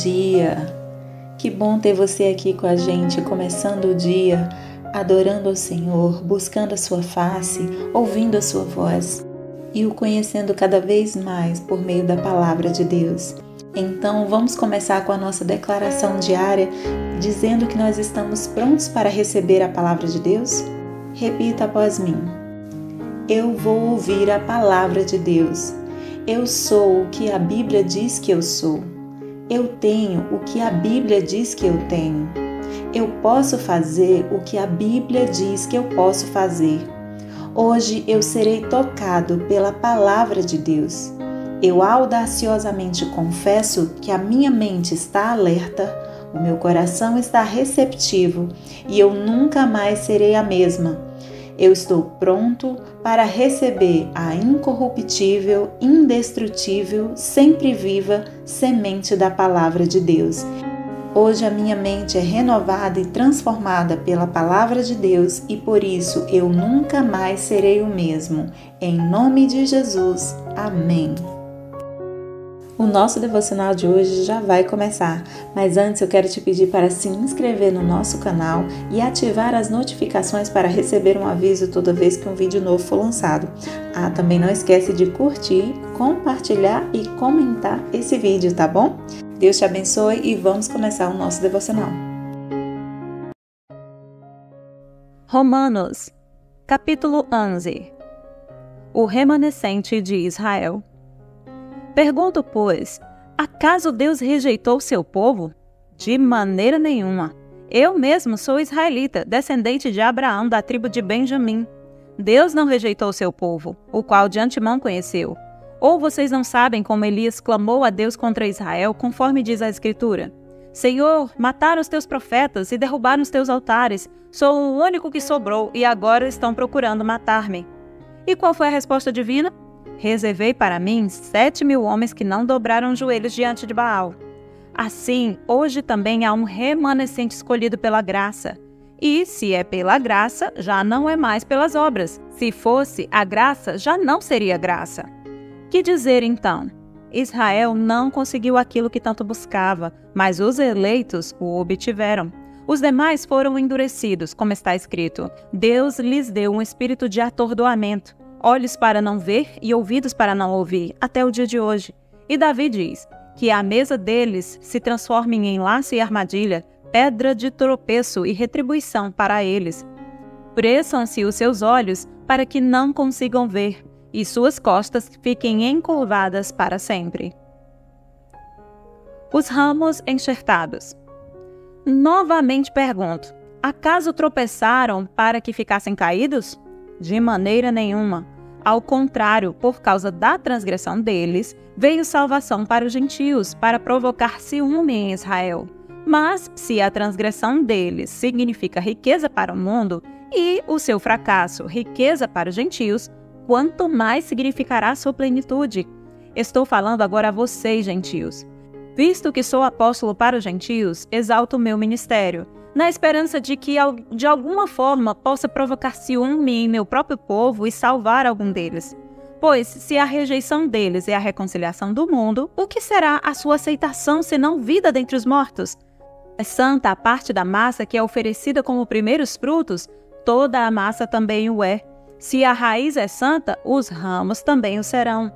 dia! Que bom ter você aqui com a gente, começando o dia, adorando ao Senhor, buscando a sua face, ouvindo a sua voz e o conhecendo cada vez mais por meio da palavra de Deus. Então, vamos começar com a nossa declaração diária, dizendo que nós estamos prontos para receber a palavra de Deus? Repita após mim. Eu vou ouvir a palavra de Deus. Eu sou o que a Bíblia diz que eu sou. Eu tenho o que a Bíblia diz que eu tenho. Eu posso fazer o que a Bíblia diz que eu posso fazer. Hoje eu serei tocado pela palavra de Deus. Eu audaciosamente confesso que a minha mente está alerta, o meu coração está receptivo e eu nunca mais serei a mesma. Eu estou pronto para receber a incorruptível, indestrutível, sempre viva semente da palavra de Deus. Hoje a minha mente é renovada e transformada pela palavra de Deus e por isso eu nunca mais serei o mesmo. Em nome de Jesus. Amém. O nosso devocional de hoje já vai começar, mas antes eu quero te pedir para se inscrever no nosso canal e ativar as notificações para receber um aviso toda vez que um vídeo novo for lançado. Também não esquece de curtir, compartilhar e comentar esse vídeo, tá bom? Deus te abençoe e vamos começar o nosso devocional. Romanos, capítulo 11. O remanescente de Israel. Pergunto, pois, acaso Deus rejeitou seu povo? De maneira nenhuma. Eu mesmo sou israelita, descendente de Abraão, da tribo de Benjamim. Deus não rejeitou seu povo, o qual de antemão conheceu. Ou vocês não sabem como Elias clamou a Deus contra Israel, conforme diz a Escritura? Senhor, mataram os teus profetas e derrubaram os teus altares. Sou o único que sobrou e agora estão procurando matar-me. E qual foi a resposta divina? Reservei para mim 7.000 homens que não dobraram os joelhos diante de Baal. Assim, hoje também há um remanescente escolhido pela graça. E, se é pela graça, já não é mais pelas obras. Se fosse a graça, já não seria graça. Que dizer então? Israel não conseguiu aquilo que tanto buscava, mas os eleitos o obtiveram. Os demais foram endurecidos, como está escrito. Deus lhes deu um espírito de atordoamento, olhos para não ver e ouvidos para não ouvir, até o dia de hoje. E Davi diz que a mesa deles se transforme em enlace e armadilha, pedra de tropeço e retribuição para eles. Pressam-se os seus olhos para que não consigam ver, e suas costas fiquem encurvadas para sempre. Os ramos enxertados. Novamente pergunto, acaso tropeçaram para que ficassem caídos? De maneira nenhuma. Ao contrário, por causa da transgressão deles, veio salvação para os gentios, para provocar ciúme em Israel. Mas, se a transgressão deles significa riqueza para o mundo, e o seu fracasso riqueza para os gentios, quanto mais significará a sua plenitude? Estou falando agora a vocês, gentios. Visto que sou apóstolo para os gentios, exalto o meu ministério, na esperança de que, de alguma forma, possa provocar ciúme em meu próprio povo e salvar algum deles. Pois, se a rejeição deles é a reconciliação do mundo, o que será a sua aceitação, senão vida dentre os mortos? É santa a parte da massa que é oferecida como primeiros frutos? Toda a massa também o é. Se a raiz é santa, os ramos também o serão.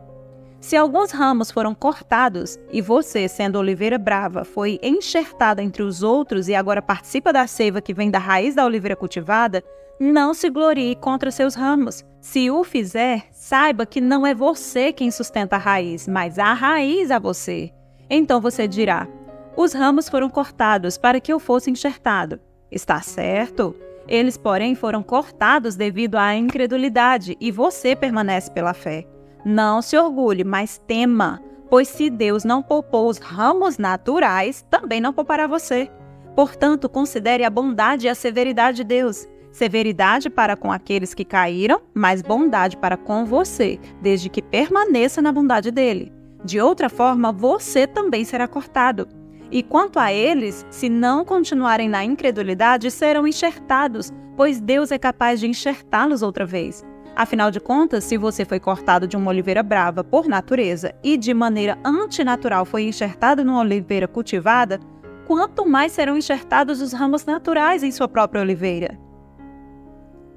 Se alguns ramos foram cortados, e você, sendo oliveira brava, foi enxertada entre os outros e agora participa da seiva que vem da raiz da oliveira cultivada, não se glorie contra seus ramos. Se o fizer, saiba que não é você quem sustenta a raiz, mas a raiz a você. Então você dirá, os ramos foram cortados para que eu fosse enxertado. Está certo? Eles, porém, foram cortados devido à incredulidade, e você permanece pela fé. Não se orgulhe, mas tema, pois se Deus não poupou os ramos naturais, também não poupará você. Portanto, considere a bondade e a severidade de Deus. Severidade para com aqueles que caíram, mas bondade para com você, desde que permaneça na bondade dele. De outra forma, você também será cortado. E quanto a eles, se não continuarem na incredulidade, serão enxertados, pois Deus é capaz de enxertá-los outra vez. Afinal de contas, se você foi cortado de uma oliveira brava por natureza e de maneira antinatural foi enxertado numa oliveira cultivada, quanto mais serão enxertados os ramos naturais em sua própria oliveira?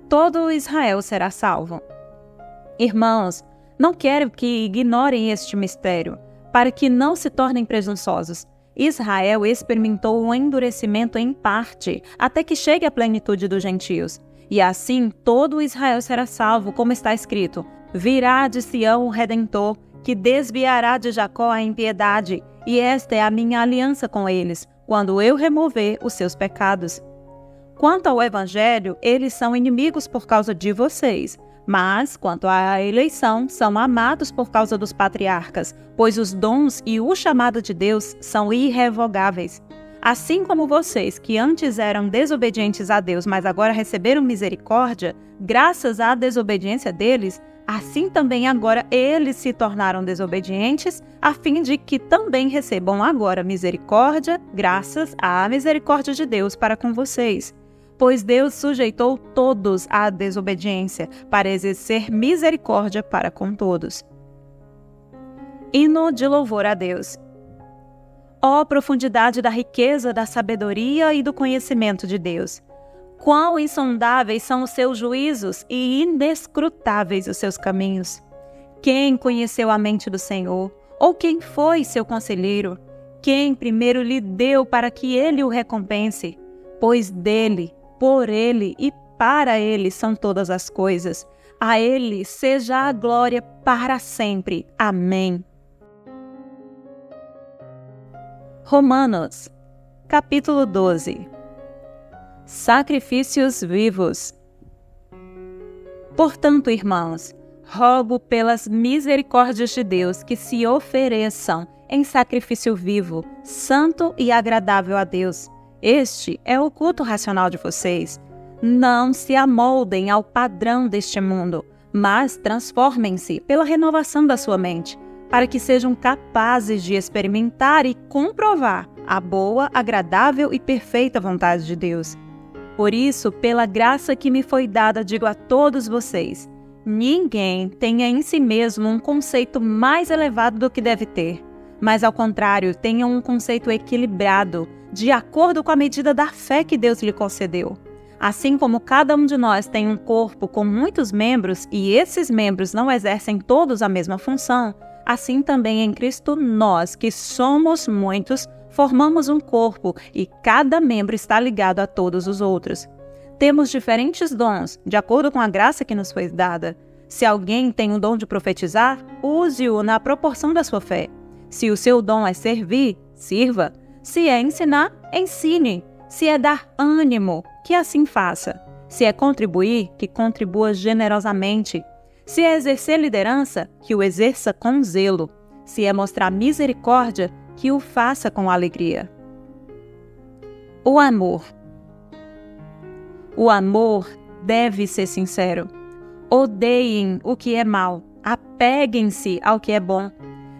Todo Israel será salvo. Irmãos, não quero que ignorem este mistério, para que não se tornem presunçosos. Israel experimentou um endurecimento em parte, até que chegue a plenitude dos gentios. E assim todo Israel será salvo, como está escrito: virá de Sião o Redentor, que desviará de Jacó a impiedade, e esta é a minha aliança com eles, quando eu remover os seus pecados. Quanto ao Evangelho, eles são inimigos por causa de vocês, mas, quanto à eleição, são amados por causa dos patriarcas, pois os dons e o chamado de Deus são irrevogáveis. Assim como vocês, que antes eram desobedientes a Deus, mas agora receberam misericórdia, graças à desobediência deles, assim também agora eles se tornaram desobedientes, a fim de que também recebam agora misericórdia, graças à misericórdia de Deus para com vocês. Pois Deus sujeitou todos à desobediência, para exercer misericórdia para com todos. Hino de louvor a Deus. Ó profundidade da riqueza, da sabedoria e do conhecimento de Deus! Quão insondáveis são os seus juízos e inescrutáveis os seus caminhos! Quem conheceu a mente do Senhor? Ou quem foi seu conselheiro? Quem primeiro lhe deu para que ele o recompense? Pois dele, por ele e para ele são todas as coisas. A ele seja a glória para sempre. Amém. Romanos, capítulo 12. Sacrifícios vivos. Portanto, irmãos, rogo pelas misericórdias de Deus que se ofereçam em sacrifício vivo, santo e agradável a Deus. Este é o culto racional de vocês. Não se amoldem ao padrão deste mundo, mas transformem-se pela renovação da sua mente, para que sejam capazes de experimentar e comprovar a boa, agradável e perfeita vontade de Deus. Por isso, pela graça que me foi dada, digo a todos vocês: ninguém tenha em si mesmo um conceito mais elevado do que deve ter, mas ao contrário, tenha um conceito equilibrado, de acordo com a medida da fé que Deus lhe concedeu. Assim como cada um de nós tem um corpo com muitos membros e esses membros não exercem todos a mesma função, assim também em Cristo nós, que somos muitos, formamos um corpo e cada membro está ligado a todos os outros. Temos diferentes dons, de acordo com a graça que nos foi dada. Se alguém tem o dom de profetizar, use-o na proporção da sua fé. Se o seu dom é servir, sirva. Se é ensinar, ensine. Se é dar ânimo, que assim faça. Se é contribuir, que contribua generosamente. Se é exercer liderança, que o exerça com zelo. Se é mostrar misericórdia, que o faça com alegria. O amor. O amor deve ser sincero. Odeiem o que é mal. Apeguem-se ao que é bom.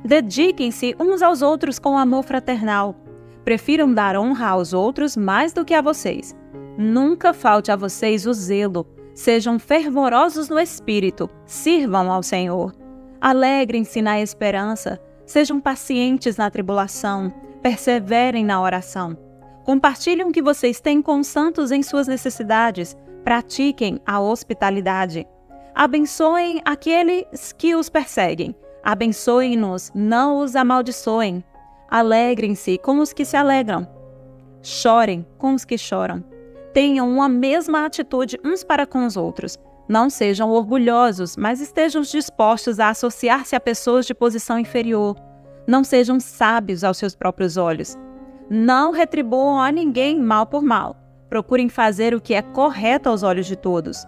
Dediquem-se uns aos outros com amor fraternal. Prefiram dar honra aos outros mais do que a vocês. Nunca falte a vocês o zelo. Sejam fervorosos no espírito. Sirvam ao Senhor. Alegrem-se na esperança. Sejam pacientes na tribulação. Perseverem na oração. Compartilhem o que vocês têm com os santos em suas necessidades. Pratiquem a hospitalidade. Abençoem aqueles que os perseguem. Abençoem-nos, não os amaldiçoem. Alegrem-se com os que se alegram. Chorem com os que choram. Tenham uma mesma atitude uns para com os outros. Não sejam orgulhosos, mas estejam dispostos a associar-se a pessoas de posição inferior. Não sejam sábios aos seus próprios olhos. Não retribuam a ninguém mal por mal. Procurem fazer o que é correto aos olhos de todos.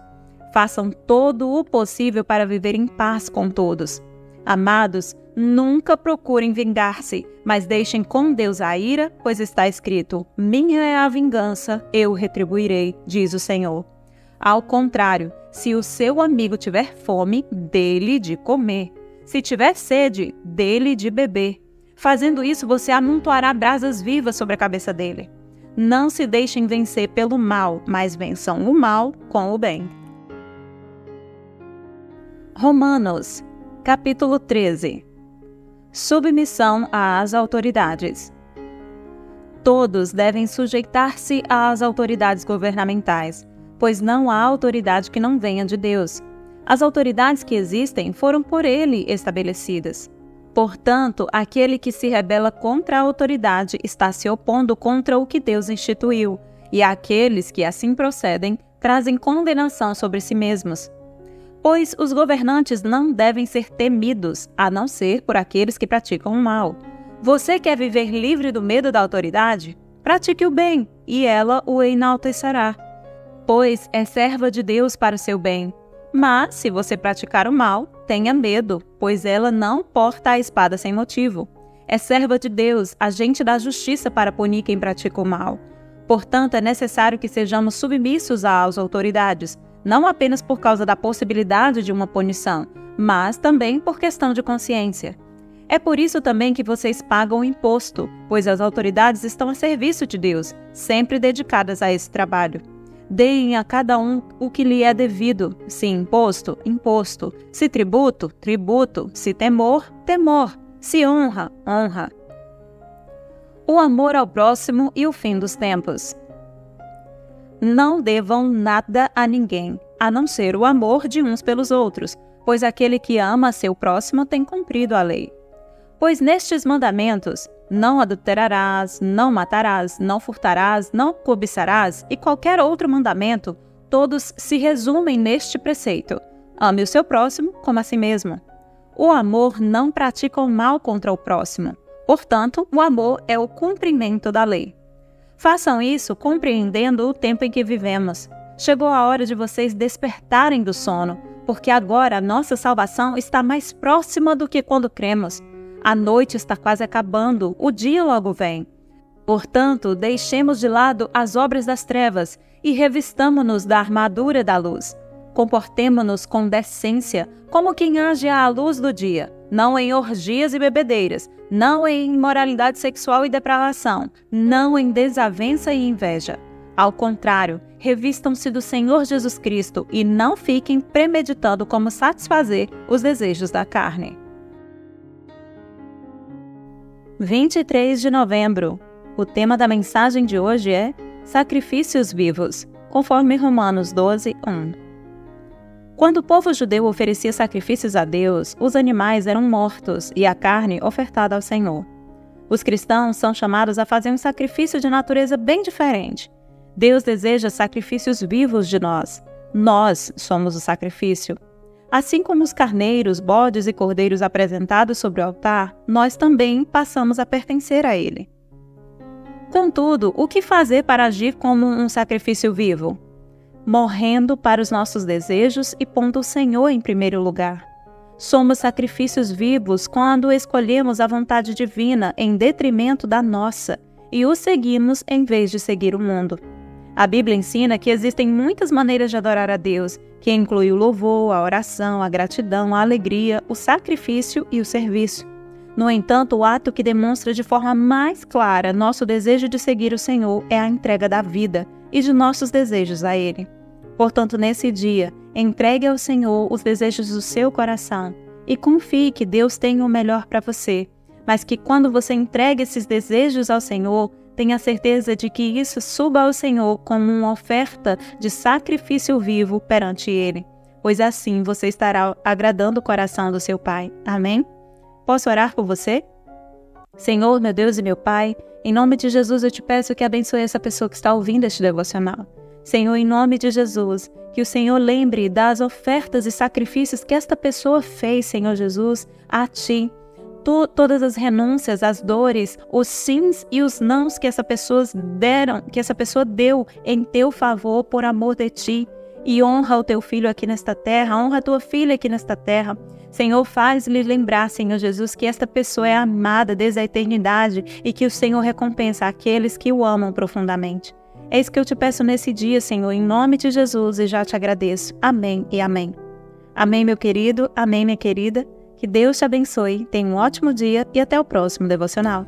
Façam todo o possível para viver em paz com todos. Amados, nunca procurem vingar-se, mas deixem com Deus a ira, pois está escrito: minha é a vingança, eu retribuirei, diz o Senhor. Ao contrário, se o seu amigo tiver fome, dê-lhe de comer. Se tiver sede, dê-lhe de beber. Fazendo isso, você amontoará brasas vivas sobre a cabeça dele. Não se deixem vencer pelo mal, mas vençam o mal com o bem. Romanos, capítulo 13. Submissão às autoridades. Todos devem sujeitar-se às autoridades governamentais, pois não há autoridade que não venha de Deus. As autoridades que existem foram por Ele estabelecidas. Portanto, aquele que se rebela contra a autoridade está se opondo contra o que Deus instituiu, e aqueles que assim procedem trazem condenação sobre si mesmos. Pois os governantes não devem ser temidos, a não ser por aqueles que praticam o mal. Você quer viver livre do medo da autoridade? Pratique o bem, e ela o enaltecerá. Pois é serva de Deus para o seu bem. Mas, se você praticar o mal, tenha medo, pois ela não porta a espada sem motivo. É serva de Deus, agente da justiça para punir quem pratica o mal. Portanto, é necessário que sejamos submissos às autoridades, não apenas por causa da possibilidade de uma punição, mas também por questão de consciência. É por isso também que vocês pagam o imposto, pois as autoridades estão a serviço de Deus, sempre dedicadas a esse trabalho. Deem a cada um o que lhe é devido, se imposto, imposto, se tributo, tributo, se temor, temor, se honra, honra. O amor ao próximo e o fim dos tempos. Não devam nada a ninguém, a não ser o amor de uns pelos outros, pois aquele que ama a seu próximo tem cumprido a lei. Pois nestes mandamentos, não adulterarás, não matarás, não furtarás, não cobiçarás, e qualquer outro mandamento, todos se resumem neste preceito: ame o seu próximo como a si mesmo. O amor não pratica o mal contra o próximo. Portanto, o amor é o cumprimento da lei. Façam isso compreendendo o tempo em que vivemos. Chegou a hora de vocês despertarem do sono, porque agora a nossa salvação está mais próxima do que quando cremos. A noite está quase acabando, o dia logo vem. Portanto, deixemos de lado as obras das trevas e revistamo-nos da armadura da luz. Comportemo-nos com decência, como quem age à luz do dia, não em orgias e bebedeiras, não em imoralidade sexual e depravação, não em desavença e inveja. Ao contrário, revistam-se do Senhor Jesus Cristo e não fiquem premeditando como satisfazer os desejos da carne. 23 de novembro. O tema da mensagem de hoje é Sacrifícios Vivos, conforme Romanos 12, 1. Quando o povo judeu oferecia sacrifícios a Deus, os animais eram mortos e a carne ofertada ao Senhor. Os cristãos são chamados a fazer um sacrifício de natureza bem diferente. Deus deseja sacrifícios vivos de nós. Nós somos o sacrifício. Assim como os carneiros, bodes e cordeiros apresentados sobre o altar, nós também passamos a pertencer a Ele. Contudo, o que fazer para agir como um sacrifício vivo? Morrendo para os nossos desejos e pondo o Senhor em primeiro lugar. Somos sacrifícios vivos quando escolhemos a vontade divina em detrimento da nossa e o seguimos em vez de seguir o mundo. A Bíblia ensina que existem muitas maneiras de adorar a Deus, que inclui o louvor, a oração, a gratidão, a alegria, o sacrifício e o serviço. No entanto, o ato que demonstra de forma mais clara nosso desejo de seguir o Senhor é a entrega da vida e de nossos desejos a Ele. Portanto, nesse dia, entregue ao Senhor os desejos do seu coração e confie que Deus tem o melhor para você, mas que quando você entrega esses desejos ao Senhor, tenha certeza de que isso suba ao Senhor como uma oferta de sacrifício vivo perante Ele, pois assim você estará agradando o coração do seu Pai. Amém? Posso orar por você? Senhor, meu Deus e meu Pai, em nome de Jesus eu te peço que abençoe essa pessoa que está ouvindo este devocional. Senhor, em nome de Jesus, que o Senhor lembre das ofertas e sacrifícios que esta pessoa fez, Senhor Jesus, a Ti. Todas as renúncias, as dores, os sims e os nãos que essa pessoa deu em Teu favor por amor de Ti. E honra o Teu filho aqui nesta terra, honra a Tua filha aqui nesta terra. Senhor, faz-lhe lembrar, Senhor Jesus, que esta pessoa é amada desde a eternidade e que o Senhor recompensa aqueles que o amam profundamente. É isso que eu te peço nesse dia, Senhor, em nome de Jesus, e já te agradeço. Amém e amém. Amém, meu querido, amém, minha querida. Que Deus te abençoe, tenha um ótimo dia e até o próximo devocional.